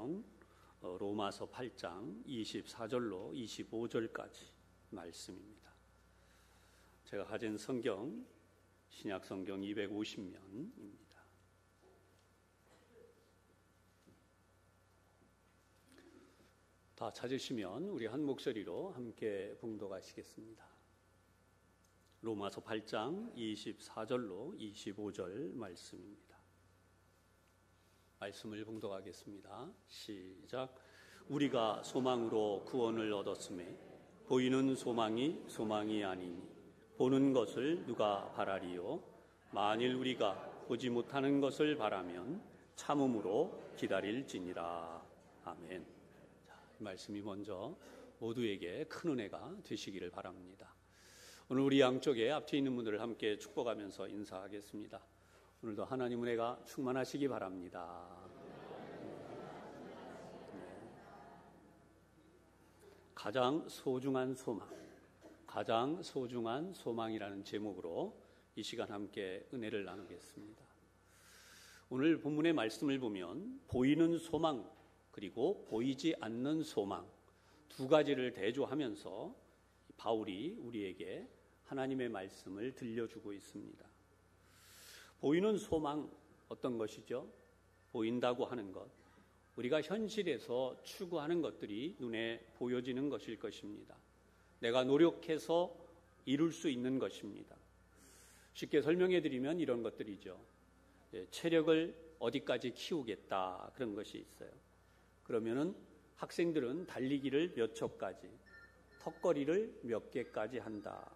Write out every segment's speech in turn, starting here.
성경 로마서 8장 24절로 25절까지 말씀입니다. 제가 가진 성경 신약 성경 250면입니다. 다 찾으시면 우리 한 목소리로 함께 봉독하시겠습니다. 로마서 8장 24절로 25절 말씀입니다. 말씀을 봉독하겠습니다. 시작. 우리가 소망으로 구원을 얻었음에 보이는 소망이 소망이 아니니 보는 것을 누가 바라리요? 만일 우리가 보지 못하는 것을 바라면 참음으로 기다릴지니라. 아멘. 자, 이 말씀이 먼저 모두에게 큰 은혜가 되시기를 바랍니다. 오늘 우리 양쪽에 앞에 있는 분들을 함께 축복하면서 인사하겠습니다. 오늘도 하나님 은혜가 충만하시기 바랍니다. 가장 소중한 소망, 가장 소중한 소망이라는 제목으로 이 시간 함께 은혜를 나누겠습니다. 오늘 본문의 말씀을 보면 보이는 소망 그리고 보이지 않는 소망 두 가지를 대조하면서 바울이 우리에게 하나님의 말씀을 들려주고 있습니다. 보이는 소망 어떤 것이죠? 보인다고 하는 것, 우리가 현실에서 추구하는 것들이 눈에 보여지는 것일 것입니다. 내가 노력해서 이룰 수 있는 것입니다. 쉽게 설명해 드리면 이런 것들이죠. 체력을 어디까지 키우겠다 그런 것이 있어요. 그러면은 학생들은 달리기를 몇 초까지, 턱걸이를 몇 개까지 한다.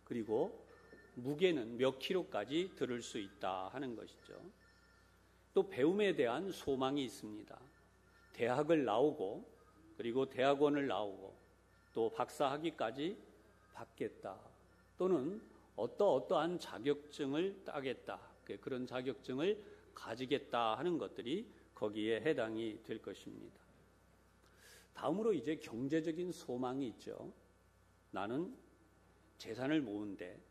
그리고 무게는 몇 킬로까지 들을 수 있다 하는 것이죠. 또 배움에 대한 소망이 있습니다. 대학을 나오고 그리고 대학원을 나오고 또 박사학위까지 받겠다. 또는 어떠한 자격증을 따겠다. 그런 자격증을 가지겠다 하는 것들이 거기에 해당이 될 것입니다. 다음으로 이제 경제적인 소망이 있죠. 나는 재산을 모은데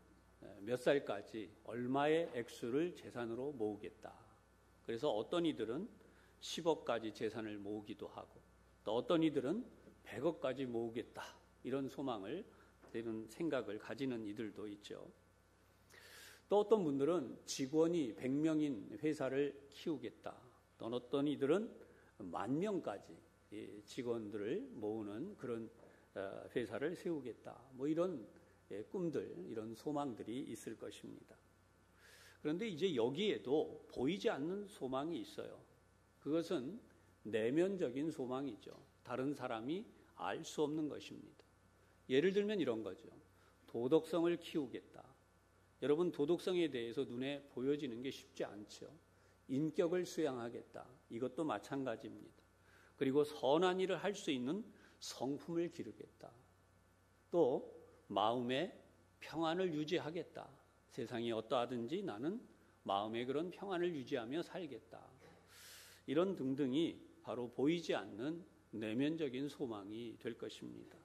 몇 살까지 얼마의 액수를 재산으로 모으겠다. 그래서 어떤 이들은 10억까지 재산을 모으기도 하고 또 어떤 이들은 100억까지 모으겠다. 이런 소망을, 이런 생각을 가지는 이들도 있죠. 또 어떤 분들은 직원이 100명인 회사를 키우겠다. 또 어떤 이들은 10,000명까지 직원들을 모으는 그런 회사를 세우겠다. 뭐 이런 꿈들, 이런 소망들이 있을 것입니다. 그런데 이제 여기에도 보이지 않는 소망이 있어요. 그것은 내면적인 소망이죠. 다른 사람이 알 수 없는 것입니다. 예를 들면 이런 거죠. 도덕성을 키우겠다. 여러분, 도덕성에 대해서 눈에 보여지는 게 쉽지 않죠. 인격을 수양하겠다. 이것도 마찬가지입니다. 그리고 선한 일을 할 수 있는 성품을 기르겠다. 또 마음의 평안을 유지하겠다. 세상이 어떠하든지 나는 마음의 그런 평안을 유지하며 살겠다. 이런 등등이 바로 보이지 않는 내면적인 소망이 될 것입니다.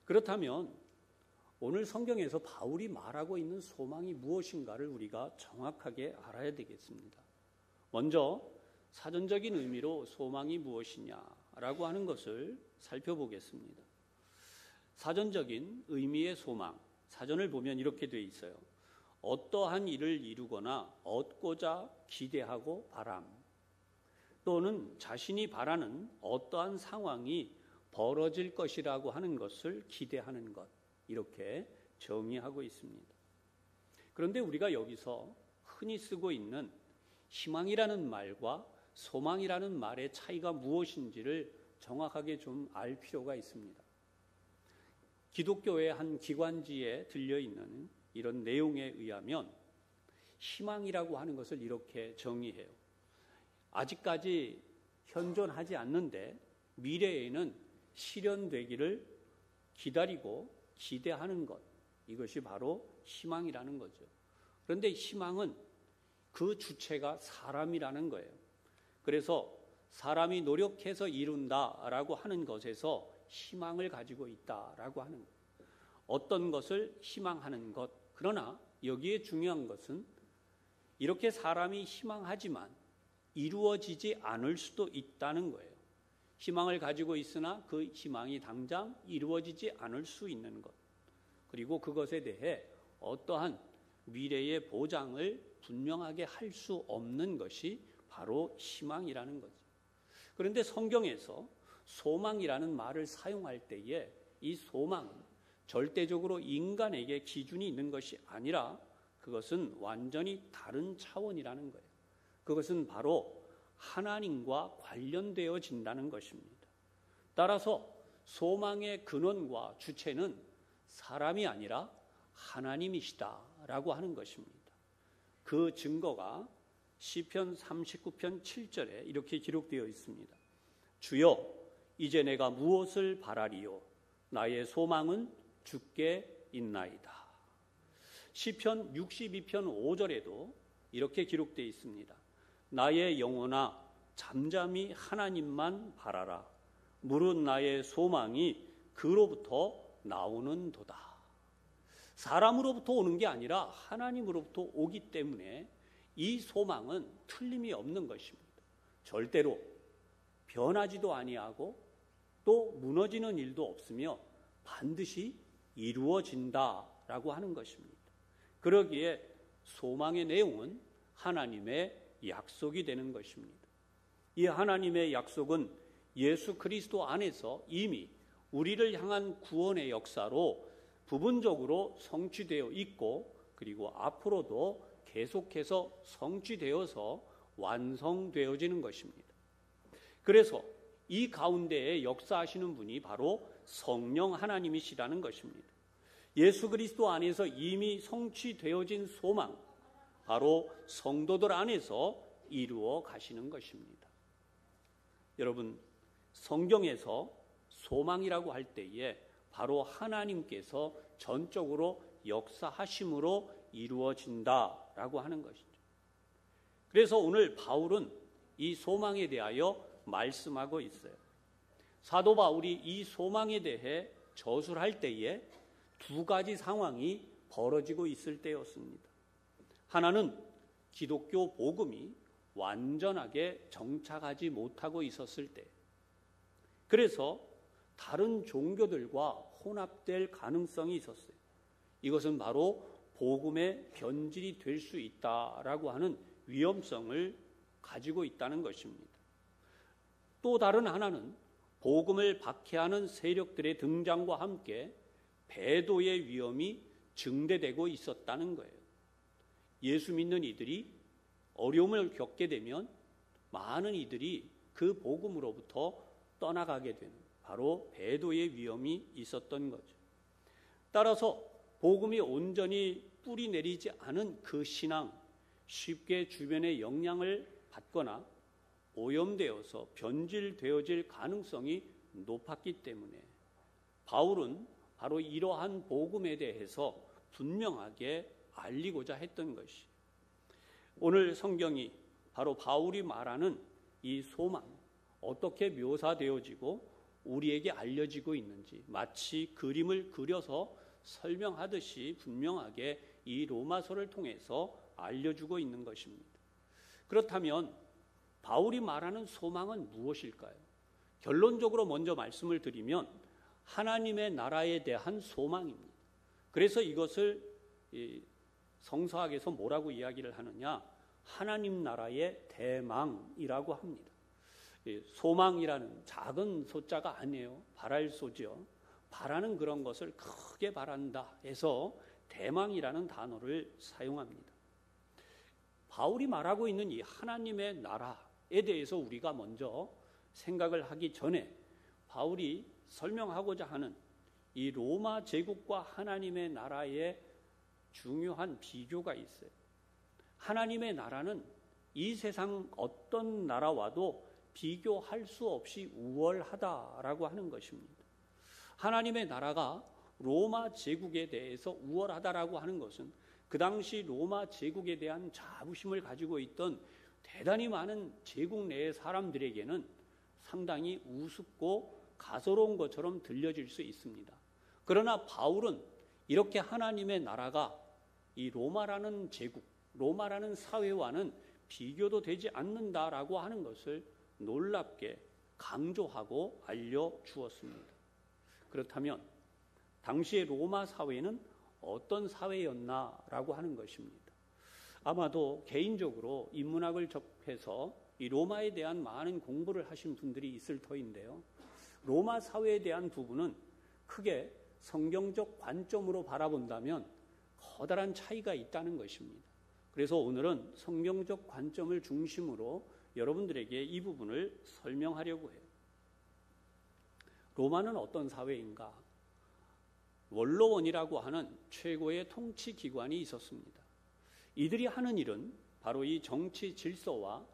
그렇다면 오늘 성경에서 바울이 말하고 있는 소망이 무엇인가를 우리가 정확하게 알아야 되겠습니다. 먼저 사전적인 의미로 소망이 무엇이냐라고 하는 것을 살펴보겠습니다. 사전적인 의미의 소망, 사전을 보면 이렇게 되어 있어요. 어떠한 일을 이루거나 얻고자 기대하고 바람, 또는 자신이 바라는 어떠한 상황이 벌어질 것이라고 하는 것을 기대하는 것, 이렇게 정의하고 있습니다. 그런데 우리가 여기서 흔히 쓰고 있는 희망이라는 말과 소망이라는 말의 차이가 무엇인지를 정확하게 좀 알 필요가 있습니다. 기독교의 한 기관지에 들려있는 이런 내용에 의하면 희망이라고 하는 것을 이렇게 정의해요. 아직까지 현존하지 않는데 미래에는 실현되기를 기다리고 기대하는 것, 이것이 바로 희망이라는 거죠. 그런데 희망은 그 주체가 사람이라는 거예요. 그래서 사람이 노력해서 이룬다라고 하는 것에서 희망을 가지고 있다라고 하는 것. 어떤 것을 희망하는 것. 그러나 여기에 중요한 것은 이렇게 사람이 희망하지만 이루어지지 않을 수도 있다는 거예요. 희망을 가지고 있으나 그 희망이 당장 이루어지지 않을 수 있는 것. 그리고 그것에 대해 어떠한 미래의 보장을 분명하게 할 수 없는 것이 바로 희망이라는 거죠. 그런데 성경에서 소망이라는 말을 사용할 때에 이 소망은 절대적으로 인간에게 기준이 있는 것이 아니라 그것은 완전히 다른 차원이라는 거예요. 그것은 바로 하나님과 관련되어진다는 것입니다. 따라서 소망의 근원과 주체는 사람이 아니라 하나님이시다라고 하는 것입니다. 그 증거가 시편 39편 7절에 이렇게 기록되어 있습니다. 주여, 이제 내가 무엇을 바라리요? 나의 소망은 주께 있나이다. 시편 62편 5절에도 이렇게 기록되어 있습니다. 나의 영혼아, 잠잠히 하나님만 바라라. 무릇 나의 소망이 그로부터 나오는도다. 사람으로부터 오는 게 아니라 하나님으로부터 오기 때문에 이 소망은 틀림이 없는 것입니다. 절대로 변하지도 아니하고 또 무너지는 일도 없으며 반드시 이루어진다라고 하는 것입니다. 그러기에 소망의 내용은 하나님의 약속이 되는 것입니다. 이 하나님의 약속은 예수 그리스도 안에서 이미 우리를 향한 구원의 역사로 부분적으로 성취되어 있고 그리고 앞으로도 계속해서 성취되어서 완성되어지는 것입니다. 그래서 이 가운데에 역사하시는 분이 바로 성령 하나님이시라는 것입니다. 예수 그리스도 안에서 이미 성취되어진 소망, 바로 성도들 안에서 이루어 가시는 것입니다. 여러분, 성경에서 소망이라고 할 때에 바로 하나님께서 전적으로 역사하심으로 이루어진다라고 하는 것이죠. 그래서 오늘 바울은 이 소망에 대하여 말씀하고 있어요. 사도 바울이 이 소망에 대해 저술할 때에 두 가지 상황이 벌어지고 있을 때였습니다. 하나는 기독교 복음이 완전하게 정착하지 못하고 있었을 때, 그래서 다른 종교들과 혼합될 가능성이 있었어요. 이것은 바로 복음의 변질이 될 수 있다라고 하는 위험성을 가지고 있다는 것입니다. 또 다른 하나는 복음을 박해하는 세력들의 등장과 함께 배도의 위험이 증대되고 있었다는 거예요. 예수 믿는 이들이 어려움을 겪게 되면 많은 이들이 그 복음으로부터 떠나가게 되는 바로 배도의 위험이 있었던 거죠. 따라서 복음이 온전히 뿌리 내리지 않은 그 신앙, 쉽게 주변의 영향을 받거나 오염되어서 변질되어질 가능성이 높았기 때문에 바울은 바로 이러한 복음에 대해서 분명하게 알리고자 했던 것이, 오늘 성경이 바로 바울이 말하는 이 소망, 어떻게 묘사되어지고 우리에게 알려지고 있는지 마치 그림을 그려서 설명하듯이 분명하게 이 로마서를 통해서 알려주고 있는 것입니다. 그렇다면 바울이 말하는 소망은 무엇일까요? 결론적으로 먼저 말씀을 드리면 하나님의 나라에 대한 소망입니다. 그래서 이것을 성서학에서 뭐라고 이야기를 하느냐? 하나님 나라의 대망이라고 합니다. 소망이라는 작은 소자가 아니에요. 바랄 소죠. 바라는 그런 것을 크게 바란다 해서 대망이라는 단어를 사용합니다. 바울이 말하고 있는 이 하나님의 나라에 대해서 우리가 먼저 생각을 하기 전에 바울이 설명하고자 하는 이 로마 제국과 하나님의 나라의 중요한 비교가 있어요. 하나님의 나라는 이 세상 어떤 나라와도 비교할 수 없이 우월하다라고 하는 것입니다. 하나님의 나라가 로마 제국에 대해서 우월하다라고 하는 것은 그 당시 로마 제국에 대한 자부심을 가지고 있던 대단히 많은 제국 내의 사람들에게는 상당히 우습고 가소로운 것처럼 들려질 수 있습니다. 그러나 바울은 이렇게 하나님의 나라가 이 로마라는 제국, 로마라는 사회와는 비교도 되지 않는다라고 하는 것을 놀랍게 강조하고 알려주었습니다. 그렇다면 당시의 로마 사회는 어떤 사회였나라고 하는 것입니다. 아마도 개인적으로 인문학을 접해서 이 로마에 대한 많은 공부를 하신 분들이 있을 터인데요. 로마 사회에 대한 부분은 크게 성경적 관점으로 바라본다면 커다란 차이가 있다는 것입니다. 그래서 오늘은 성경적 관점을 중심으로 여러분들에게 이 부분을 설명하려고 해요. 로마는 어떤 사회인가? 원로원이라고 하는 최고의 통치 기관이 있었습니다. 이들이 하는 일은 바로 이 정치 질서와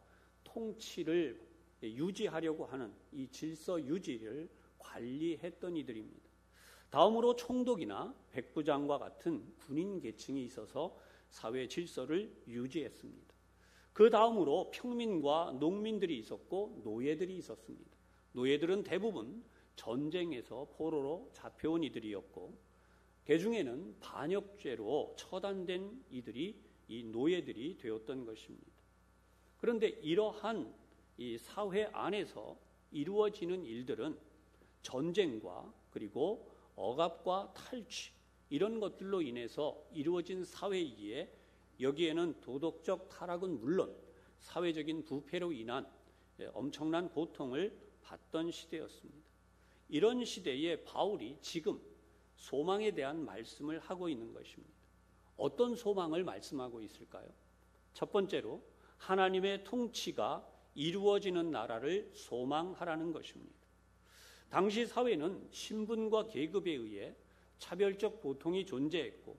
통치를 유지하려고 하는 이 질서 유지를 관리했던 이들입니다. 다음으로 총독이나 백부장과 같은 군인 계층이 있어서 사회 질서를 유지했습니다. 그 다음으로 평민과 농민들이 있었고 노예들이 있었습니다. 노예들은 대부분 전쟁에서 포로로 잡혀온 이들이었고 그 중에는 반역죄로 처단된 이들이 이 노예들이 되었던 것입니다. 그런데 이러한 이 사회 안에서 이루어지는 일들은 전쟁과 그리고 억압과 탈취 이런 것들로 인해서 이루어진 사회이기에 여기에는 도덕적 타락은 물론 사회적인 부패로 인한 엄청난 고통을 받던 시대였습니다. 이런 시대에 바울이 지금 소망에 대한 말씀을 하고 있는 것입니다. 어떤 소망을 말씀하고 있을까요? 첫 번째로 하나님의 통치가 이루어지는 나라를 소망하라는 것입니다. 당시 사회는 신분과 계급에 의해 차별적 고통이 존재했고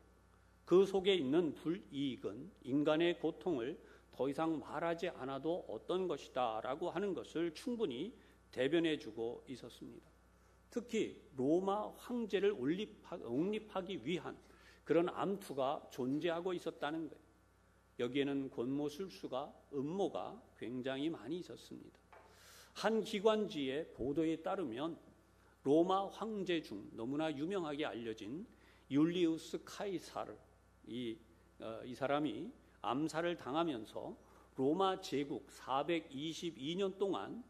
그 속에 있는 불이익은 인간의 고통을 더 이상 말하지 않아도 어떤 것이다 라고 하는 것을 충분히 대변해주고 있었습니다. 특히 로마 황제를 옹립하기 위한 그런 암투가 존재하고 있었다는 거예요. 여기에는 권모술수가 음모가 굉장히 많이 있었습니다. 한 기관지의 보도에 따르면 로마 황제 중 너무나 유명하게 알려진 율리우스 카이사르 이 사람이 암살을 당하면서 로마 제국 422년 동안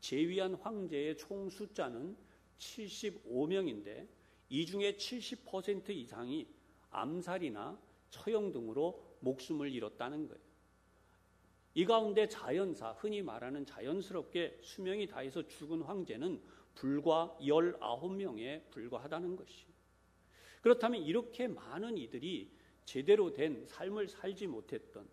재위한 황제의 총 숫자는 75명인데 이 중에 70% 이상이 암살이나 처형 등으로 목숨을 잃었다는 거예요. 이 가운데 자연사, 흔히 말하는 자연스럽게 수명이 다해서 죽은 황제는 불과 19명에 불과하다는 것이. 그렇다면 이렇게 많은 이들이 제대로 된 삶을 살지 못했던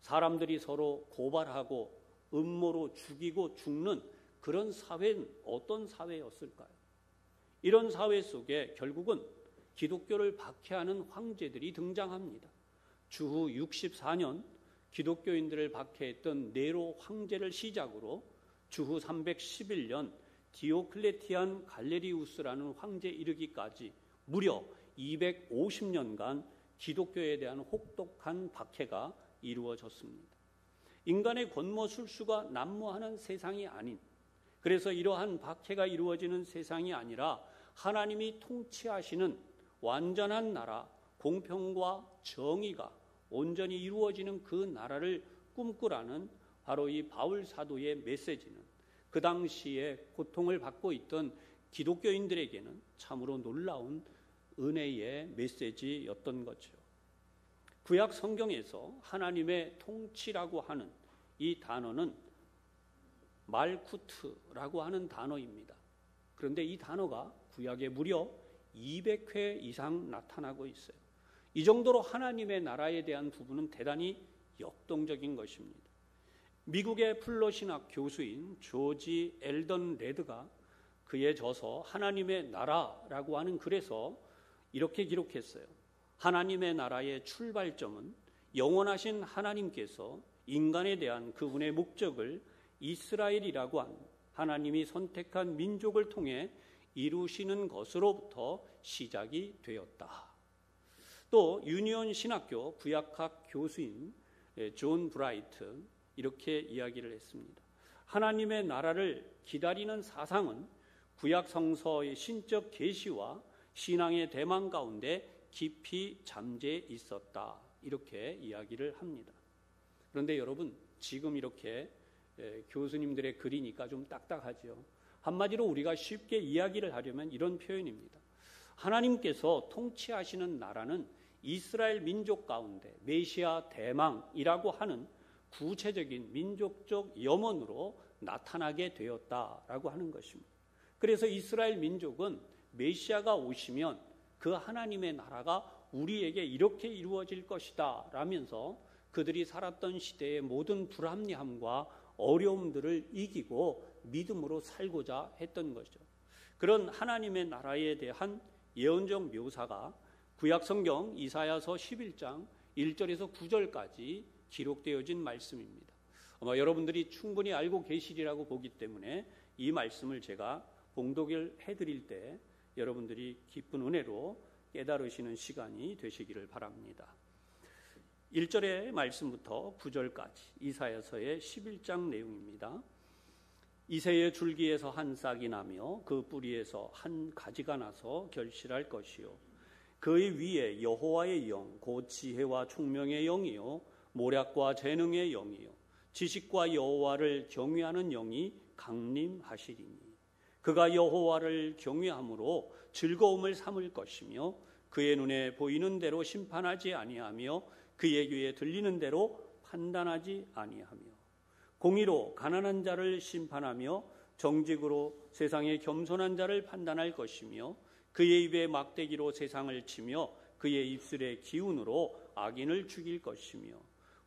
사람들이 서로 고발하고 음모로 죽이고 죽는 그런 사회는 어떤 사회였을까요? 이런 사회 속에 결국은 기독교를 박해하는 황제들이 등장합니다. 주후 64년 기독교인들을 박해했던 네로 황제를 시작으로 주후 311년 디오클레티안 갈레리우스라는 황제에 이르기까지 무려 250년간 기독교에 대한 혹독한 박해가 이루어졌습니다. 인간의 권모술수가 난무하는 세상이 아닌, 그래서 이러한 박해가 이루어지는 세상이 아니라 하나님이 통치하시는 완전한 나라, 공평과 정의가 온전히 이루어지는 그 나라를 꿈꾸라는 바로 이 바울 사도의 메시지는 그 당시에 고통을 받고 있던 기독교인들에게는 참으로 놀라운 은혜의 메시지였던 거죠. 구약 성경에서 하나님의 통치라고 하는 이 단어는 말쿠트라고 하는 단어입니다. 그런데 이 단어가 구약에 무려 200회 이상 나타나고 있어요. 이 정도로 하나님의 나라에 대한 부분은 대단히 역동적인 것입니다. 미국의 플러신학 교수인 조지 엘던 레드가 그의 저서 하나님의 나라라고 하는 글에서 이렇게 기록했어요. 하나님의 나라의 출발점은 영원하신 하나님께서 인간에 대한 그분의 목적을 이스라엘이라고 한 하나님이 선택한 민족을 통해 이루시는 것으로부터 시작이 되었다. 또 유니온 신학교 구약학 교수인 존 브라이트 이렇게 이야기를 했습니다. 하나님의 나라를 기다리는 사상은 구약 성서의 신적 계시와 신앙의 대망 가운데 깊이 잠재 있었다. 이렇게 이야기를 합니다. 그런데 여러분, 지금 이렇게 교수님들의 글이니까 좀 딱딱하죠. 한마디로 우리가 쉽게 이야기를 하려면 이런 표현입니다. 하나님께서 통치하시는 나라는 이스라엘 민족 가운데 메시아 대망이라고 하는 구체적인 민족적 염원으로 나타나게 되었다라고 하는 것입니다. 그래서 이스라엘 민족은 메시아가 오시면 그 하나님의 나라가 우리에게 이렇게 이루어질 것이다 라면서 그들이 살았던 시대의 모든 불합리함과 어려움들을 이기고 믿음으로 살고자 했던 것이죠. 그런 하나님의 나라에 대한 예언적 묘사가 구약성경 이사야서 11장 1절에서 9절까지 기록되어진 말씀입니다. 아마 여러분들이 충분히 알고 계시리라고 보기 때문에 이 말씀을 제가 봉독을 해드릴 때 여러분들이 기쁜 은혜로 깨달으시는 시간이 되시기를 바랍니다. 1절의 말씀부터 9절까지 이사야서의 11장 내용입니다. 이새의 줄기에서 한 싹이 나며 그 뿌리에서 한 가지가 나서 결실할 것이요 그의 위에 여호와의 영 곧 지혜와 총명의 영이요 모략과 재능의 영이요 지식과 여호와를 경외하는 영이 강림하시리니 그가 여호와를 경외함으로 즐거움을 삼을 것이며 그의 눈에 보이는 대로 심판하지 아니하며 그의 귀에 들리는 대로 판단하지 아니하며 공의로 가난한 자를 심판하며 정직으로 세상의 겸손한 자를 판단할 것이며 그의 입에 막대기로 세상을 치며 그의 입술의 기운으로 악인을 죽일 것이며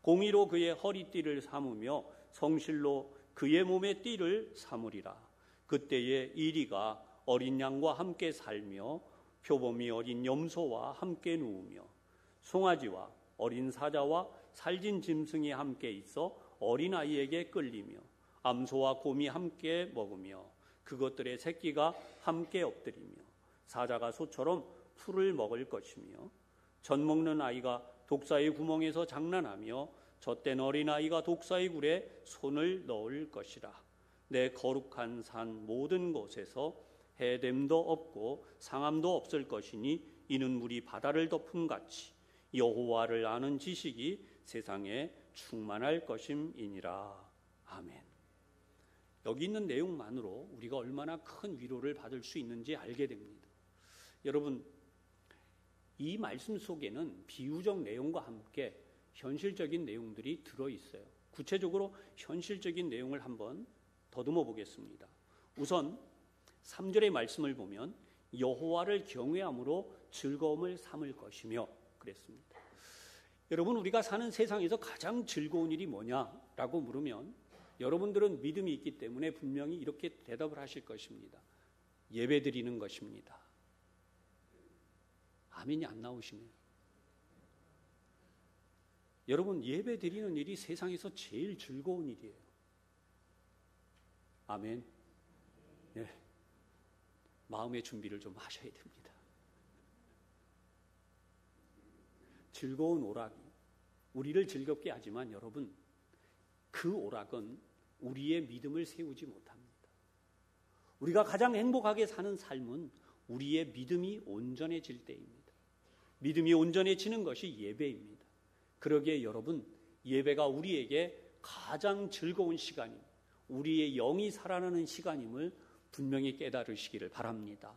공의로 그의 허리띠를 삼으며 성실로 그의 몸의 띠를 삼으리라. 그때에 이리가 어린 양과 함께 살며 표범이 어린 염소와 함께 누우며 송아지와 어린 사자와 살진 짐승이 함께 있어 어린아이에게 끌리며 암소와 곰이 함께 먹으며 그것들의 새끼가 함께 엎드리며 사자가 소처럼 풀을 먹을 것이며 젖 먹는 아이가 독사의 구멍에서 장난하며 젖된 어린아이가 독사의 굴에 손을 넣을 것이라. 내 거룩한 산 모든 곳에서 해됨도 없고 상함도 없을 것이니 이는 물이 바다를 덮음같이 여호와를 아는 지식이 세상에 충만할 것임이니라. 아멘. 여기 있는 내용만으로 우리가 얼마나 큰 위로를 받을 수 있는지 알게 됩니다. 여러분, 이 말씀 속에는 비유적 내용과 함께 현실적인 내용들이 들어있어요. 구체적으로 현실적인 내용을 한번 더듬어 보겠습니다. 우선 3절의 말씀을 보면 여호와를 경외함으로 즐거움을 삼을 것이며 그랬습니다. 여러분, 우리가 사는 세상에서 가장 즐거운 일이 뭐냐라고 물으면 여러분들은 믿음이 있기 때문에 분명히 이렇게 대답을 하실 것입니다. 예배드리는 것입니다. 아멘이 안 나오시네요. 여러분, 예배드리는 일이 세상에서 제일 즐거운 일이에요. 아멘. 네. 마음의 준비를 좀 하셔야 됩니다. 즐거운 오락이 우리를 즐겁게 하지만 여러분, 그 오락은 우리의 믿음을 세우지 못합니다. 우리가 가장 행복하게 사는 삶은 우리의 믿음이 온전해질 때입니다. 믿음이 온전해지는 것이 예배입니다. 그러기에 여러분, 예배가 우리에게 가장 즐거운 시간입니다. 우리의 영이 살아나는 시간임을 분명히 깨달으시기를 바랍니다.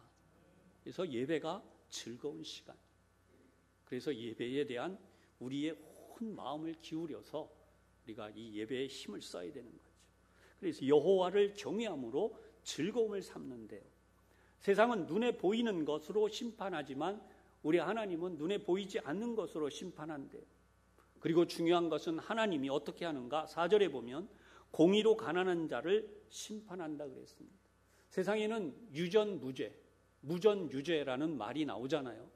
그래서 예배가 즐거운 시간. 그래서 예배에 대한 우리의 온 마음을 기울여서 우리가 이 예배에 힘을 써야 되는 거죠. 그래서 여호와를 경외함으로 즐거움을 삼는데요. 세상은 눈에 보이는 것으로 심판하지만 우리 하나님은 눈에 보이지 않는 것으로 심판한대요. 그리고 중요한 것은 하나님이 어떻게 하는가? 4절에 보면 공의로 가난한 자를 심판한다 그랬습니다. 세상에는 유전무죄, 무전유죄라는 말이 나오잖아요.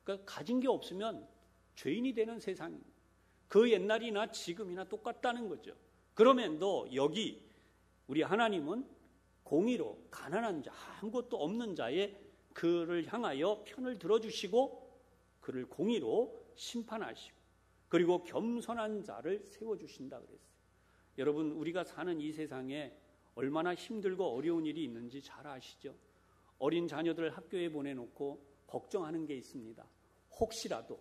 그러니까 가진 게 없으면 죄인이 되는 세상입니다. 그 옛날이나 지금이나 똑같다는 거죠. 그러면도 여기 우리 하나님은 공의로 가난한 자, 아무것도 없는 자의 그를 향하여 편을 들어주시고 그를 공의로 심판하시고 그리고 겸손한 자를 세워주신다 그랬어요. 여러분, 우리가 사는 이 세상에 얼마나 힘들고 어려운 일이 있는지 잘 아시죠? 어린 자녀들 학교에 보내놓고 걱정하는 게 있습니다. 혹시라도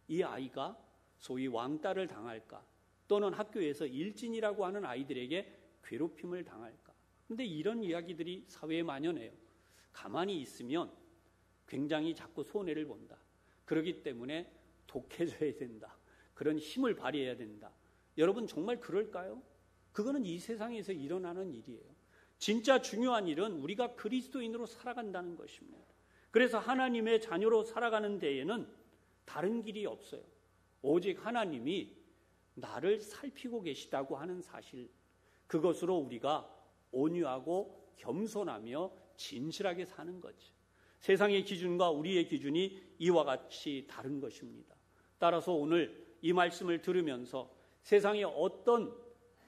이 아이가 소위 왕따를 당할까, 또는 학교에서 일진이라고 하는 아이들에게 괴롭힘을 당할까? 근데 이런 이야기들이 사회에 만연해요. 가만히 있으면 굉장히 자꾸 손해를 본다. 그렇기 때문에 독해져야 된다. 그런 힘을 발휘해야 된다. 여러분 정말 그럴까요? 그거는 이 세상에서 일어나는 일이에요. 진짜 중요한 일은 우리가 그리스도인으로 살아간다는 것입니다. 그래서 하나님의 자녀로 살아가는 데에는 다른 길이 없어요. 오직 하나님이 나를 살피고 계시다고 하는 사실, 그것으로 우리가 온유하고 겸손하며 진실하게 사는 거죠. 세상의 기준과 우리의 기준이 이와 같이 다른 것입니다. 따라서 오늘 이 말씀을 들으면서 세상의 어떤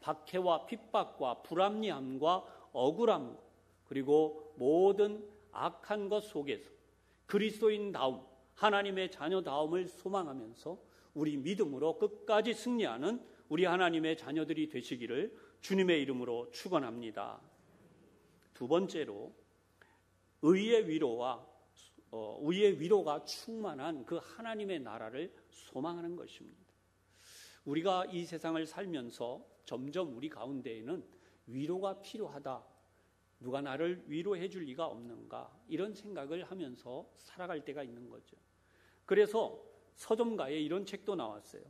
박해와 핍박과 불합리함과 억울함, 그리고 모든 악한 것 속에서 그리스도인다움, 하나님의 자녀다움을 소망하면서 우리 믿음으로 끝까지 승리하는 우리 하나님의 자녀들이 되시기를 주님의 이름으로 축원합니다. 두 번째로 의의 위로가 충만한 그 하나님의 나라를 소망하는 것입니다. 우리가 이 세상을 살면서 점점 우리 가운데에는 위로가 필요하다. 누가 나를 위로해 줄 리가 없는가? 이런 생각을 하면서 살아갈 때가 있는 거죠. 그래서 서점가에 이런 책도 나왔어요.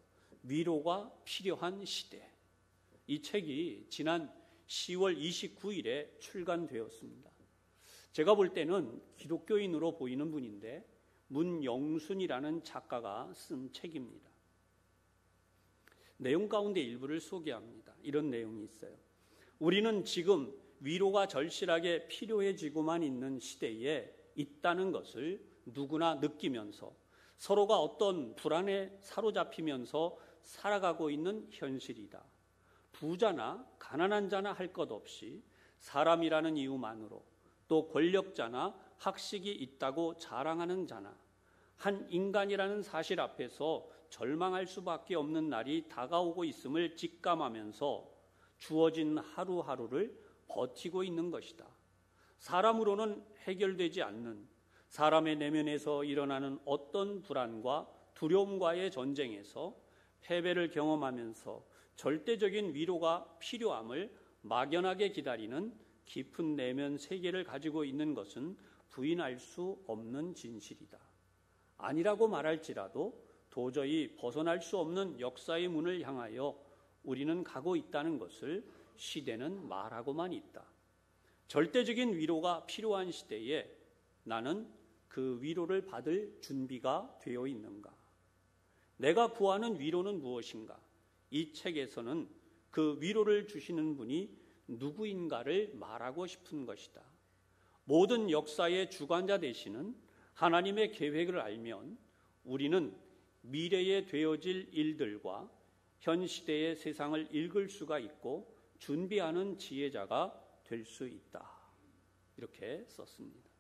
위로가 필요한 시대. 이 책이 지난 10월 29일에 출간되었습니다. 제가 볼 때는 기독교인으로 보이는 분인데 문영순이라는 작가가 쓴 책입니다. 내용 가운데 일부를 소개합니다. 이런 내용이 있어요. 우리는 지금 위로가 절실하게 필요해지고만 있는 시대에 있다는 것을 누구나 느끼면서 서로가 어떤 불안에 사로잡히면서 살아가고 있는 현실이다. 부자나 가난한 자나 할 것 없이 사람이라는 이유만으로 또 권력자나 학식이 있다고 자랑하는 자나 한 인간이라는 사실 앞에서 절망할 수밖에 없는 날이 다가오고 있음을 직감하면서 주어진 하루하루를 버티고 있는 것이다. 사람으로는 해결되지 않는 사람의 내면에서 일어나는 어떤 불안과 두려움과의 전쟁에서 패배를 경험하면서 절대적인 위로가 필요함을 막연하게 기다리는 깊은 내면 세계를 가지고 있는 것은 부인할 수 없는 진실이다. 아니라고 말할지라도 도저히 벗어날 수 없는 역사의 문을 향하여 우리는 가고 있다는 것을 시대는 말하고만 있다. 절대적인 위로가 필요한 시대에 나는 그 위로를 받을 준비가 되어 있는가? 내가 구하는 위로는 무엇인가? 이 책에서는 그 위로를 주시는 분이 누구인가를 말하고 싶은 것이다. 모든 역사의 주관자 되시는 하나님의 계획을 알면 우리는 미래에 되어질 일들과 현 시대의 세상을 읽을 수가 있고 준비하는 지혜자가 될 수 있다. 이렇게 썼습니다.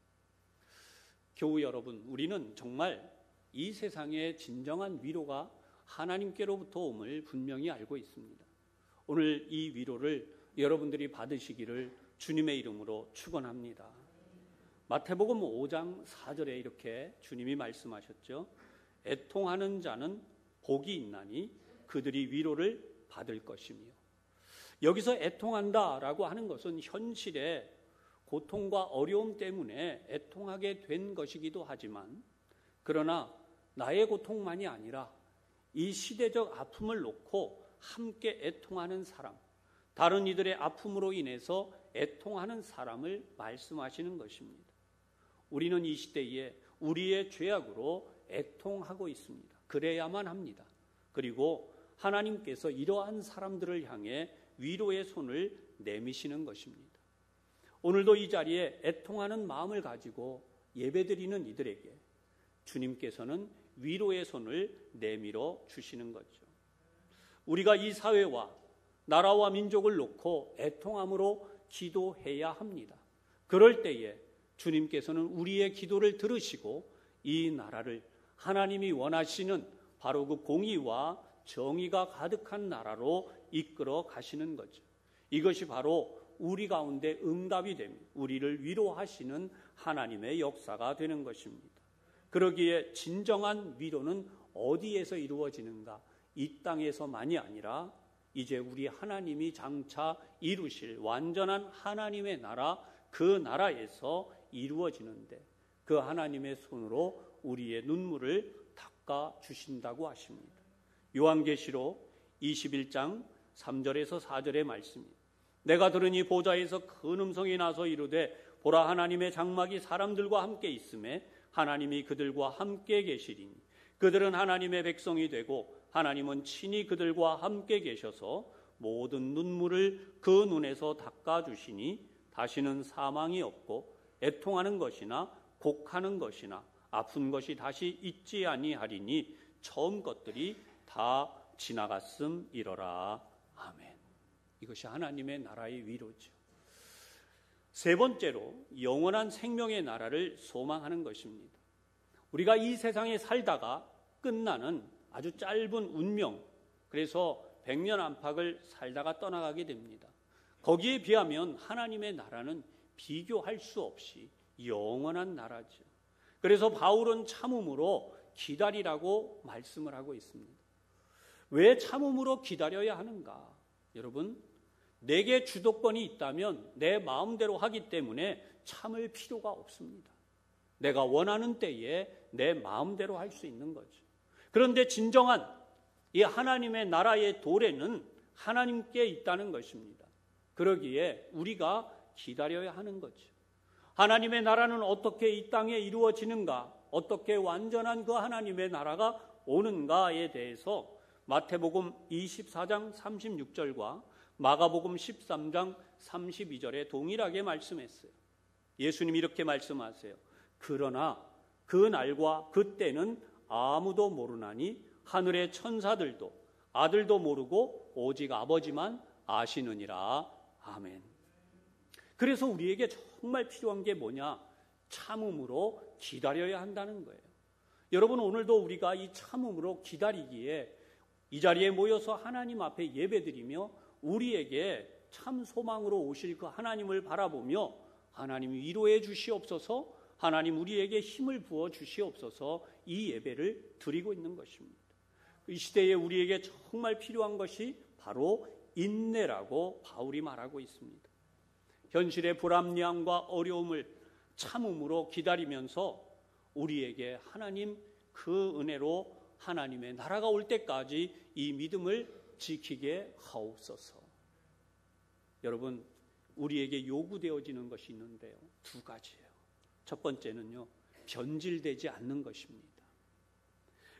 교우 여러분, 우리는 정말 이 세상의 진정한 위로가 하나님께로부터 옴을 분명히 알고 있습니다. 오늘 이 위로를 여러분들이 받으시기를 주님의 이름으로 축원합니다. 마태복음 5장 4절에 이렇게 주님이 말씀하셨죠. 애통하는 자는 복이 있나니 그들이 위로를 받을 것이며. 여기서 애통한다라고 하는 것은 현실의 고통과 어려움 때문에 애통하게 된 것이기도 하지만, 그러나 나의 고통만이 아니라 이 시대적 아픔을 놓고 함께 애통하는 사람, 다른 이들의 아픔으로 인해서 애통하는 사람을 말씀하시는 것입니다. 우리는 이 시대에 우리의 죄악으로 애통하고 있습니다. 그래야만 합니다. 그리고 하나님께서 이러한 사람들을 향해 위로의 손을 내미시는 것입니다. 오늘도 이 자리에 애통하는 마음을 가지고 예배드리는 이들에게 주님께서는 위로의 손을 내밀어 주시는 거죠. 우리가 이 사회와 나라와 민족을 놓고 애통함으로 기도해야 합니다. 그럴 때에 주님께서는 우리의 기도를 들으시고 이 나라를 하나님이 원하시는 바로 그 공의와 정의가 가득한 나라로 이끌어 가시는 거죠. 이것이 바로 우리 가운데 응답이 되며 우리를 위로하시는 하나님의 역사가 되는 것입니다. 그러기에 진정한 위로는 어디에서 이루어지는가? 이 땅에서만이 아니라 이제 우리 하나님이 장차 이루실 완전한 하나님의 나라, 그 나라에서 이루어지는데 그 하나님의 손으로 우리의 눈물을 닦아 주신다고 하십니다. 요한계시록 21장 3절에서 4절의 말씀입니다. 내가 들으니 보좌에서 큰 음성이 나서 이르되 보라, 하나님의 장막이 사람들과 함께 있음에 하나님이 그들과 함께 계시리니 그들은 하나님의 백성이 되고 하나님은 친히 그들과 함께 계셔서 모든 눈물을 그 눈에서 닦아주시니 다시는 사망이 없고 애통하는 것이나 곡하는 것이나 아픈 것이 다시 있지 아니하리니 처음 것들이 다 지나갔음이러라. 아멘. 이것이 하나님의 나라의 위로죠. 세 번째로 영원한 생명의 나라를 소망하는 것입니다. 우리가 이 세상에 살다가 끝나는 아주 짧은 운명, 그래서 100년 안팎을 살다가 떠나가게 됩니다. 거기에 비하면 하나님의 나라는 비교할 수 없이 영원한 나라죠. 그래서 바울은 참음으로 기다리라고 말씀을 하고 있습니다. 왜 참음으로 기다려야 하는가? 여러분, 내게 주도권이 있다면 내 마음대로 하기 때문에 참을 필요가 없습니다. 내가 원하는 때에 내 마음대로 할 수 있는 거죠. 그런데 진정한 이 하나님의 나라의 도래는 하나님께 있다는 것입니다. 그러기에 우리가 기다려야 하는 거죠. 하나님의 나라는 어떻게 이 땅에 이루어지는가, 어떻게 완전한 그 하나님의 나라가 오는가에 대해서 마태복음 24장 36절과 마가복음 13장 32절에 동일하게 말씀했어요. 예수님이 이렇게 말씀하세요. 그러나 그 날과 그 때는 아무도 모르나니 하늘의 천사들도 아들도 모르고 오직 아버지만 아시느니라. 아멘. 그래서 우리에게 정말 필요한 게 뭐냐? 참음으로 기다려야 한다는 거예요. 여러분, 오늘도 우리가 이 참음으로 기다리기에 이 자리에 모여서 하나님 앞에 예배드리며 우리에게 참 소망으로 오실 그 하나님을 바라보며 하나님 위로해 주시옵소서, 하나님 우리에게 힘을 부어 주시옵소서 이 예배를 드리고 있는 것입니다. 이 시대에 우리에게 정말 필요한 것이 바로 인내라고 바울이 말하고 있습니다. 현실의 불합리함과 어려움을 참음으로 기다리면서 우리에게 하나님 그 은혜로 하나님의 나라가 올 때까지 이 믿음을 지키게 하옵소서. 여러분, 우리에게 요구되어지는 것이 있는데요. 두 가지예요. 첫 번째는요, 변질되지 않는 것입니다.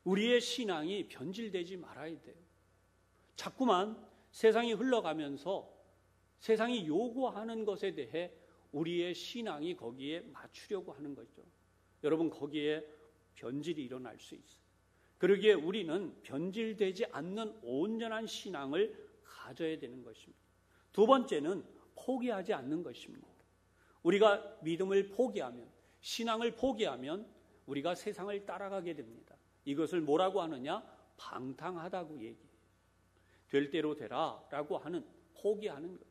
우리의 신앙이 변질되지 말아야 돼요. 자꾸만 세상이 흘러가면서 세상이 요구하는 것에 대해 우리의 신앙이 거기에 맞추려고 하는 거죠. 여러분, 거기에 변질이 일어날 수 있어요. 그러기에 우리는 변질되지 않는 온전한 신앙을 가져야 되는 것입니다. 두 번째는 포기하지 않는 것입니다. 우리가 믿음을 포기하면, 신앙을 포기하면 우리가 세상을 따라가게 됩니다. 이것을 뭐라고 하느냐? 방탕하다고 얘기해요. 될 대로 되라 라고 하는, 포기하는 것.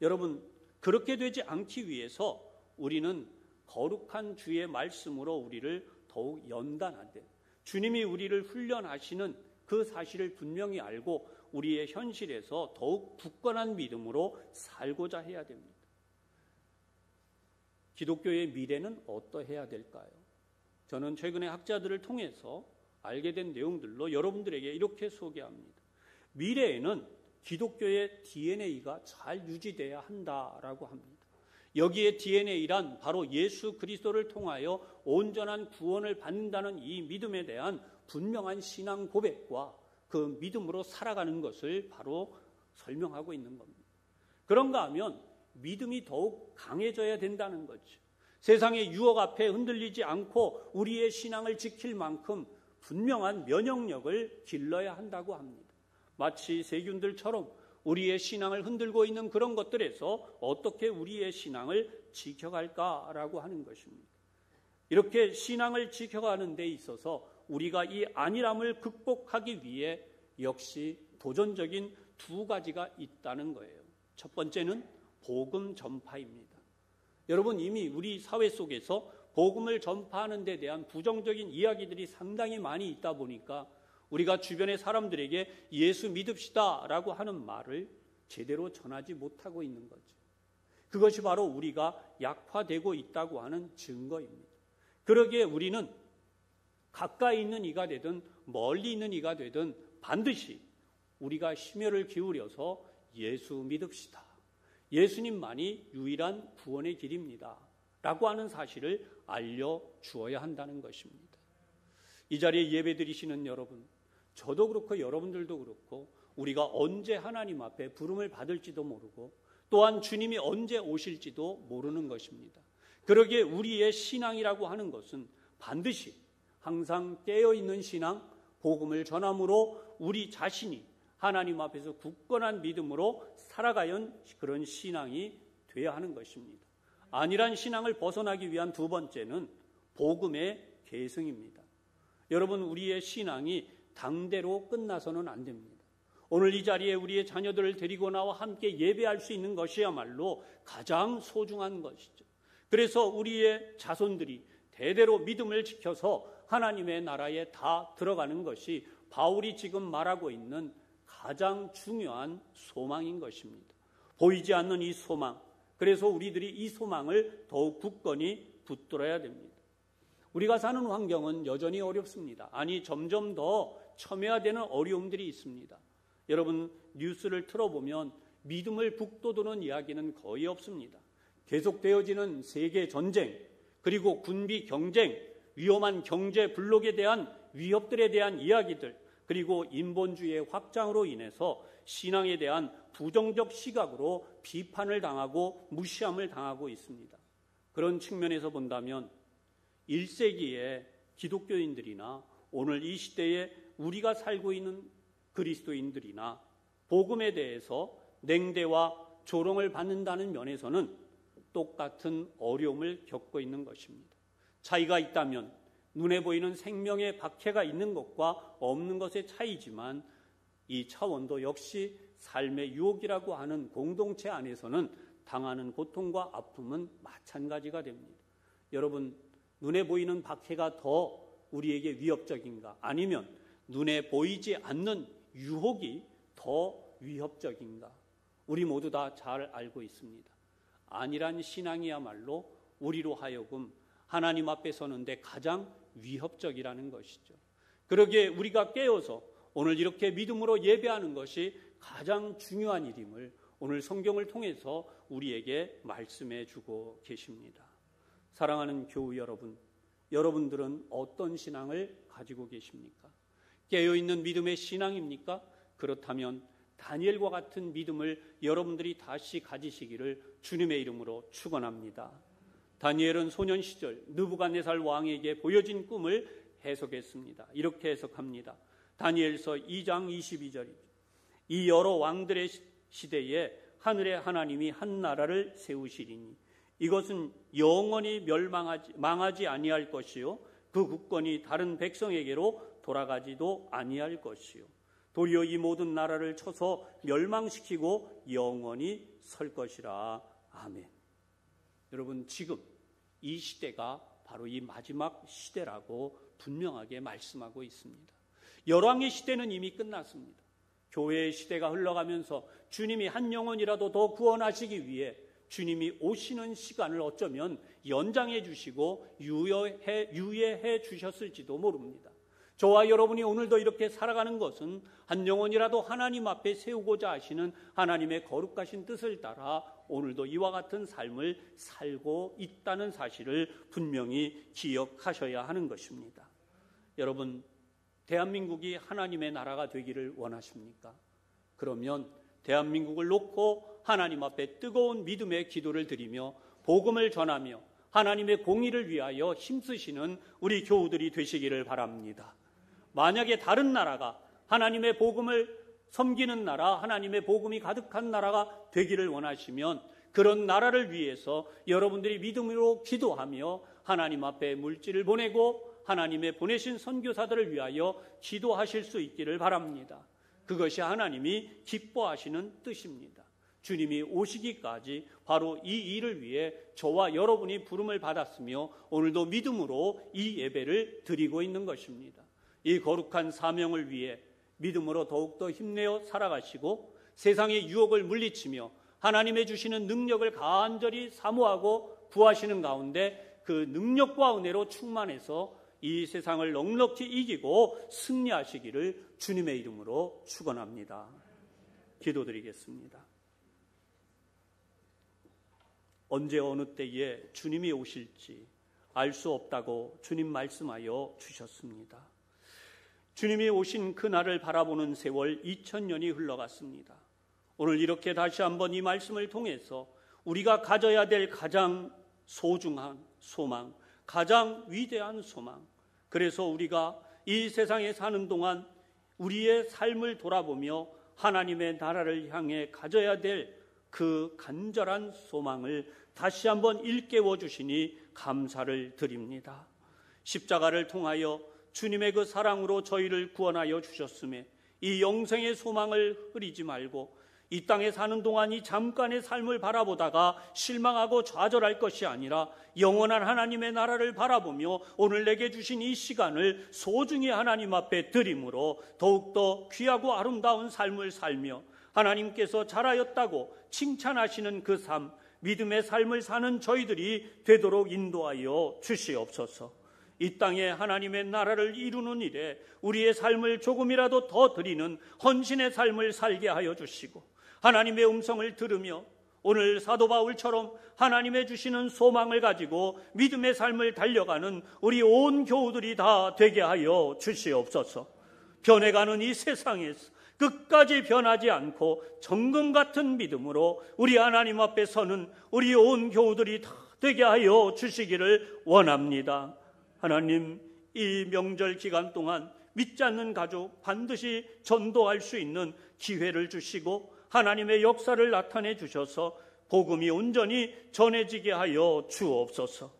여러분, 그렇게 되지 않기 위해서 우리는 거룩한 주의 말씀으로 우리를 더욱 연단하되 주님이 우리를 훈련하시는 그 사실을 분명히 알고 우리의 현실에서 더욱 굳건한 믿음으로 살고자 해야 됩니다. 기독교의 미래는 어떠해야 될까요? 저는 최근에 학자들을 통해서 알게 된 내용들로 여러분들에게 이렇게 소개합니다. 미래에는 기독교의 DNA가 잘 유지돼야 한다라고 합니다. 여기에 DNA란 바로 예수 그리스도를 통하여 온전한 구원을 받는다는 이 믿음에 대한 분명한 신앙 고백과 그 믿음으로 살아가는 것을 바로 설명하고 있는 겁니다. 그런가 하면 믿음이 더욱 강해져야 된다는 거죠. 세상의 유혹 앞에 흔들리지 않고 우리의 신앙을 지킬 만큼 분명한 면역력을 길러야 한다고 합니다. 마치 세균들처럼 우리의 신앙을 흔들고 있는 그런 것들에서 어떻게 우리의 신앙을 지켜갈까라고 하는 것입니다. 이렇게 신앙을 지켜가는 데 있어서 우리가 이 안일함을 극복하기 위해 역시 도전적인 두 가지가 있다는 거예요. 첫 번째는 복음 전파입니다. 여러분, 이미 우리 사회 속에서 복음을 전파하는 데 대한 부정적인 이야기들이 상당히 많이 있다 보니까 우리가 주변의 사람들에게 예수 믿읍시다라고 하는 말을 제대로 전하지 못하고 있는 거죠. 그것이 바로 우리가 약화되고 있다고 하는 증거입니다. 그러기에 우리는 가까이 있는 이가 되든 멀리 있는 이가 되든 반드시 우리가 심혈을 기울여서 예수 믿읍시다. 예수님만이 유일한 구원의 길입니다. 라고 하는 사실을 알려주어야 한다는 것입니다. 이 자리에 예배드리시는 여러분, 저도 그렇고 여러분들도 그렇고 우리가 언제 하나님 앞에 부름을 받을지도 모르고 또한 주님이 언제 오실지도 모르는 것입니다. 그러기에 우리의 신앙이라고 하는 것은 반드시 항상 깨어있는 신앙, 복음을 전함으로 우리 자신이 하나님 앞에서 굳건한 믿음으로 살아가는 그런 신앙이 되어야 하는 것입니다. 안일한 신앙을 벗어나기 위한 두 번째는 복음의 계승입니다. 여러분, 우리의 신앙이 당대로 끝나서는 안 됩니다. 오늘 이 자리에 우리의 자녀들을 데리고 나와 함께 예배할 수 있는 것이야말로 가장 소중한 것이죠. 그래서 우리의 자손들이 대대로 믿음을 지켜서 하나님의 나라에 다 들어가는 것이 바울이 지금 말하고 있는 가장 중요한 소망인 것입니다. 보이지 않는 이 소망, 그래서 우리들이 이 소망을 더욱 굳건히 붙들어야 됩니다. 우리가 사는 환경은 여전히 어렵습니다. 아니, 점점 더 첨예화되는 어려움들이 있습니다. 여러분, 뉴스를 틀어보면 믿음을 북돋우는 이야기는 거의 없습니다. 계속되어지는 세계 전쟁, 그리고 군비 경쟁, 위험한 경제 블록에 대한 위협들에 대한 이야기들, 그리고 인본주의의 확장으로 인해서 신앙에 대한 부정적 시각으로 비판을 당하고 무시함을 당하고 있습니다. 그런 측면에서 본다면 1세기의 기독교인들이나 오늘 이 시대에 우리가 살고 있는 그리스도인들이나 복음에 대해서 냉대와 조롱을 받는다는 면에서는 똑같은 어려움을 겪고 있는 것입니다. 차이가 있다면 눈에 보이는 생명의 박해가 있는 것과 없는 것의 차이지만 이 차원도 역시 삶의 유혹이라고 하는 공동체 안에서는 당하는 고통과 아픔은 마찬가지가 됩니다. 여러분, 눈에 보이는 박해가 더 우리에게 위협적인가? 아니면 눈에 보이지 않는 유혹이 더 위협적인가? 우리 모두 다 잘 알고 있습니다. 안일한 신앙이야말로 우리로 하여금 하나님 앞에 서는데 가장 위협적이라는 것이죠. 그러기에 우리가 깨어서 오늘 이렇게 믿음으로 예배하는 것이 가장 중요한 일임을 오늘 성경을 통해서 우리에게 말씀해 주고 계십니다. 사랑하는 교우 여러분, 여러분들은 어떤 신앙을 가지고 계십니까? 깨어있는 믿음의 신앙입니까? 그렇다면 다니엘과 같은 믿음을 여러분들이 다시 가지시기를 주님의 이름으로 축원합니다. 다니엘은 소년 시절 느부갓네살 왕에게 보여진 꿈을 해석했습니다. 이렇게 해석합니다. 다니엘서 2장 22절이죠. 이 여러 왕들의 시대에 하늘의 하나님이 한 나라를 세우시리니 이것은 영원히 망하지 아니할 것이요 그 국권이 다른 백성에게로 돌아가지도 아니할 것이요 도리어 이 모든 나라를 쳐서 멸망시키고 영원히 설 것이라. 아멘. 여러분, 지금 이 시대가 바로 이 마지막 시대라고 분명하게 말씀하고 있습니다. 열왕의 시대는 이미 끝났습니다. 교회의 시대가 흘러가면서 주님이 한 영혼이라도 더 구원하시기 위해 주님이 오시는 시간을 어쩌면 연장해 주시고 유예해 주셨을지도 모릅니다. 저와 여러분이 오늘도 이렇게 살아가는 것은 한 영혼이라도 하나님 앞에 세우고자 하시는 하나님의 거룩하신 뜻을 따라 오늘도 이와 같은 삶을 살고 있다는 사실을 분명히 기억하셔야 하는 것입니다. 여러분, 대한민국이 하나님의 나라가 되기를 원하십니까? 그러면 대한민국을 놓고 하나님 앞에 뜨거운 믿음의 기도를 드리며 복음을 전하며 하나님의 공의를 위하여 힘쓰시는 우리 교우들이 되시기를 바랍니다. 만약에 다른 나라가 하나님의 복음을 섬기는 나라, 하나님의 복음이 가득한 나라가 되기를 원하시면 그런 나라를 위해서 여러분들이 믿음으로 기도하며 하나님 앞에 물질을 보내고 하나님의 보내신 선교사들을 위하여 기도하실 수 있기를 바랍니다. 그것이 하나님이 기뻐하시는 뜻입니다. 주님이 오시기까지 바로 이 일을 위해 저와 여러분이 부름을 받았으며 오늘도 믿음으로 이 예배를 드리고 있는 것입니다. 이 거룩한 사명을 위해 믿음으로 더욱더 힘내어 살아가시고 세상의 유혹을 물리치며 하나님의 주시는 능력을 간절히 사모하고 구하시는 가운데 그 능력과 은혜로 충만해서 이 세상을 넉넉히 이기고 승리하시기를 주님의 이름으로 축원합니다. 기도드리겠습니다. 언제 어느 때에 주님이 오실지 알 수 없다고 주님 말씀하여 주셨습니다. 주님이 오신 그날을 바라보는 세월 2000년이 흘러갔습니다. 오늘 이렇게 다시 한번 이 말씀을 통해서 우리가 가져야 될 가장 소중한 소망, 가장 위대한 소망, 그래서 우리가 이 세상에 사는 동안 우리의 삶을 돌아보며 하나님의 나라를 향해 가져야 될 그 간절한 소망을 다시 한번 일깨워 주시니 감사를 드립니다. 십자가를 통하여 주님의 그 사랑으로 저희를 구원하여 주셨음에 이 영생의 소망을 흐리지 말고 이 땅에 사는 동안 이 잠깐의 삶을 바라보다가 실망하고 좌절할 것이 아니라 영원한 하나님의 나라를 바라보며 오늘 내게 주신 이 시간을 소중히 하나님 앞에 드림으로 더욱더 귀하고 아름다운 삶을 살며 하나님께서 잘하였다고 칭찬하시는 그 삶, 믿음의 삶을 사는 저희들이 되도록 인도하여 주시옵소서. 이 땅에 하나님의 나라를 이루는 일에 우리의 삶을 조금이라도 더 드리는 헌신의 삶을 살게 하여 주시고 하나님의 음성을 들으며 오늘 사도 바울처럼 하나님의 주시는 소망을 가지고 믿음의 삶을 달려가는 우리 온 교우들이 다 되게 하여 주시옵소서. 변해가는 이 세상에서 끝까지 변하지 않고 정금 같은 믿음으로 우리 하나님 앞에 서는 우리 온 교우들이 다 되게 하여 주시기를 원합니다. 하나님, 이 명절 기간 동안 믿지 않는 가족 반드시 전도할 수 있는 기회를 주시고 하나님의 역사를 나타내 주셔서 복음이 온전히 전해지게 하여 주옵소서.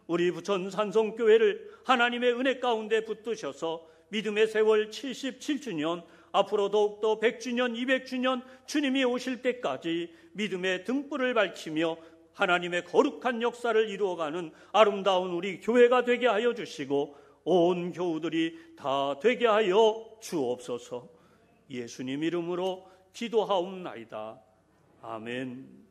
우리 부천 산성교회를 하나님의 은혜 가운데 붙드셔서 믿음의 세월 77주년, 앞으로 더욱더 100주년, 200주년 주님이 오실 때까지 믿음의 등불을 밝히며 하나님의 거룩한 역사를 이루어가는 아름다운 우리 교회가 되게 하여 주시고 온 교우들이 다 되게 하여 주옵소서. 예수님 이름으로 기도하옵나이다. 아멘.